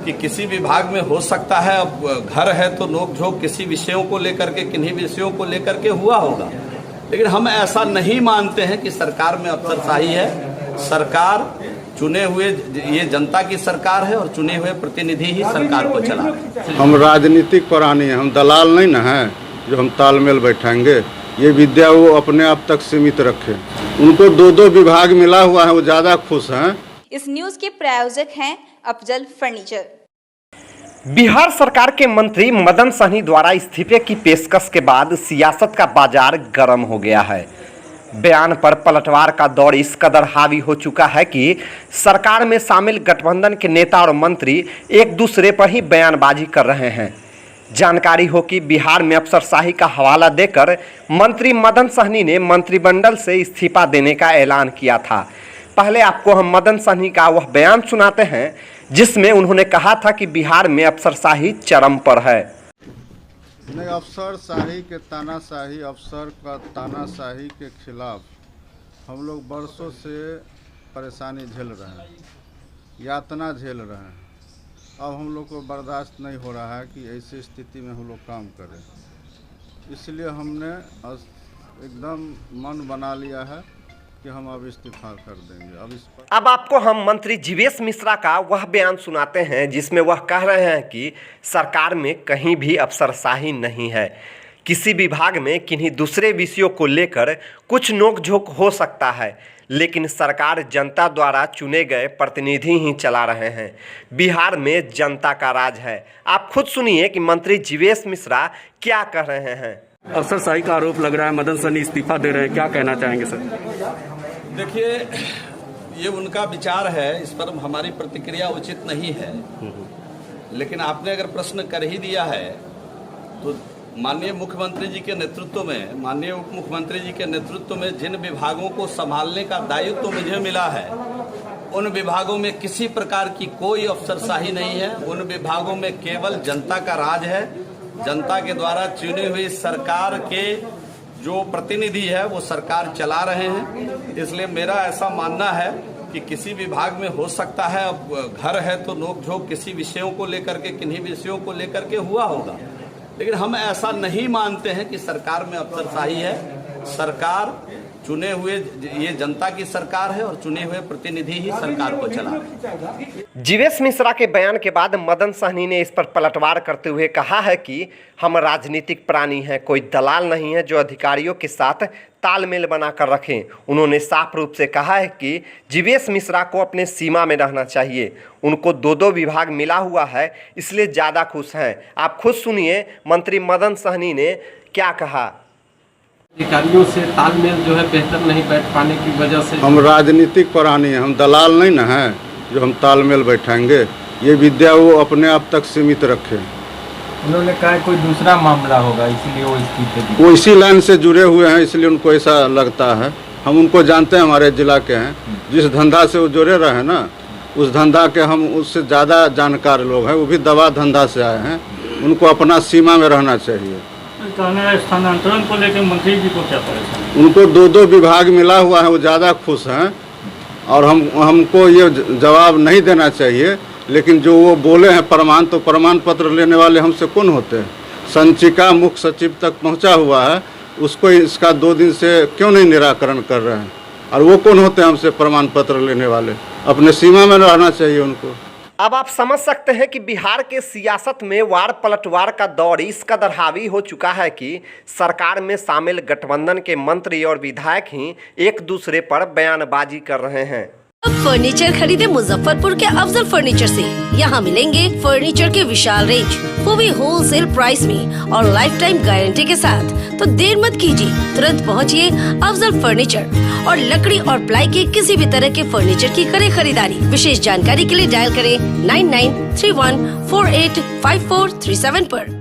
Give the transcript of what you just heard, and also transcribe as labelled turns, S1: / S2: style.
S1: कि किसी विभाग में हो सकता है, अब घर है तो नोकझोंक किसी विषयों को लेकर के, किन्हीं विषयों को लेकर के हुआ होगा, लेकिन हम ऐसा नहीं मानते हैं कि सरकार में अफसरशाही है। सरकार चुने हुए, ये जनता की सरकार है और चुने हुए प्रतिनिधि ही सरकार को चला रहे हैं।
S2: हम राजनीतिक प्राणी हैं, हम दलाल नहीं ना हैं जो हम तालमेल बैठाएंगे। ये विद्या वो अपने आप तक सीमित रखे। उनको दो विभाग मिला हुआ है, वो ज्यादा खुश हैं।
S3: इस न्यूज के प्रायोजक हैं अफजल फर्नीचर।
S4: बिहार सरकार के मंत्री मदन सहनी द्वारा इस्तीफे की पेशकश के बाद सियासत का बाजार गर्म हो गया है। बयान पर पलटवार का दौर इस कदर हावी हो चुका है कि सरकार में शामिल गठबंधन के नेता और मंत्री एक दूसरे पर ही बयानबाजी कर रहे हैं। जानकारी हो कि बिहार में अफसरशाही का हवाला देकर मंत्री मदन सहनी ने मंत्रिमंडल से इस्तीफा देने का ऐलान किया था। पहले आपको हम मदन सहनी का वह बयान सुनाते हैं जिसमें उन्होंने कहा था कि बिहार में अफसरशाही चरम पर है।
S2: नहीं, अफसरशाही के तानाशाही, अफसर का तानाशाही के खिलाफ हम लोग बरसों से परेशानी झेल रहे हैं, यातना झेल रहे हैं। अब हम लोग को बर्दाश्त नहीं हो रहा है कि ऐसी स्थिति में हम लोग काम करें, इसलिए हमने एकदम मन बना लिया है कि हम अब इस्तीफा कर देंगे।
S4: अब आपको हम मंत्री जीवेश मिश्रा का वह बयान सुनाते हैं जिसमें वह कह रहे हैं कि सरकार में कहीं भी अफसरशाही नहीं है। किसी विभाग में किन्हीं दूसरे विषयों को लेकर कुछ नोकझोंक हो सकता है, लेकिन सरकार जनता द्वारा चुने गए प्रतिनिधि ही चला रहे हैं। बिहार में जनता का राज है। आप खुद सुनिए कि मंत्री जीवेश मिश्रा क्या कह रहे हैं।
S5: अफसरशाही का आरोप लग रहा है, मदन सहनी इस्तीफा दे रहे हैं, क्या कहना चाहेंगे सर?
S1: देखिए, ये उनका विचार है, इस पर हमारी प्रतिक्रिया उचित नहीं है, लेकिन आपने अगर प्रश्न कर ही दिया है तो माननीय मुख्यमंत्री जी के नेतृत्व में, माननीय उप मुख्यमंत्री जी के नेतृत्व में जिन विभागों को संभालने का दायित्व तो मुझे मिला है, उन विभागों में किसी प्रकार की कोई अफसरशाही नहीं है। उन विभागों में केवल जनता का राज है। जनता के द्वारा चुनी हुई सरकार के जो प्रतिनिधि है वो सरकार चला रहे हैं। इसलिए मेरा ऐसा मानना है कि किसी विभाग में हो सकता है, अब घर है तो नोकझोंक किसी विषयों को लेकर के, किन्हीं विषयों को लेकर के हुआ होगा, लेकिन हम ऐसा नहीं मानते हैं कि सरकार में अफसरशाही है। सरकार चुने हुए, ये जनता की सरकार है और चुने हुए प्रतिनिधि ही सरकार को चला रहे हैं।
S4: जीवेश मिश्रा के बयान के बाद मदन सहनी ने इस पर पलटवार करते हुए कहा है कि हम राजनीतिक प्राणी हैं, कोई दलाल नहीं है जो अधिकारियों के साथ तालमेल बनाकर रखें। उन्होंने साफ रूप से कहा है कि जीवेश मिश्रा को अपने सीमा में रहना चाहिए। उनको दो विभाग मिला हुआ है, इसलिए ज़्यादा खुश हैं। आप खुद सुनिए मंत्री मदन सहनी ने क्या कहा।
S6: अधिकारियों से तालमेल जो है बेहतर नहीं बैठ पाने की वजह से
S2: हम राजनीतिक प्राणी हैं, हम दलाल नहीं ना हैं जो हम तालमेल बैठाएंगे। ये विद्या वो अपने आप तक सीमित रखे।
S6: उन्होंने कहा कोई दूसरा मामला होगा इसलिए वो इस्तीफे दिए।
S2: वो इसी लाइन से जुड़े हुए हैं, इसलिए उनको ऐसा लगता है। हम उनको जानते हैं, हमारे जिला के हैं। जिस धंधा से वो जुड़े रहे ना, उस धंधा के हम उससे ज़्यादा जानकार लोग हैं। वो भी दवा धंधा से आए हैं, उनको अपना सीमा में रहना चाहिए।
S5: स्थानांतरण को लेकर मंत्री जी को क्या परेशानी?
S2: उनको दो विभाग मिला हुआ है, वो ज़्यादा खुश हैं और हमको ये जवाब नहीं देना चाहिए, लेकिन जो वो बोले हैं प्रमाण, तो प्रमाण पत्र लेने वाले हमसे कौन होते हैं? संचिका मुख्य सचिव तक पहुंचा हुआ है, उसको इसका 2 दिन से क्यों नहीं निराकरण कर रहे हैं? और वो कौन होते हैं हमसे प्रमाण पत्र लेने वाले? अपने सीमा में रहना चाहिए उनको।
S4: अब आप समझ सकते हैं कि बिहार के सियासत में वार पलटवार का दौर इस कदर हावी हो चुका है कि सरकार में शामिल गठबंधन के मंत्री और विधायक ही एक दूसरे पर बयानबाजी कर रहे हैं।
S7: अब फर्नीचर खरीदे मुजफ्फरपुर के अफजल फर्नीचर से। यहाँ मिलेंगे फर्नीचर के विशाल रेंज, वो भी होलसेल प्राइस में और लाइफ टाइम गारंटी के साथ। तो देर मत कीजिए, तुरंत पहुँचिए अफजल फर्नीचर और लकड़ी और प्लाई के किसी भी तरह के फर्नीचर की करें खरीदारी। विशेष जानकारी के लिए डायल करें 9931485437 पर।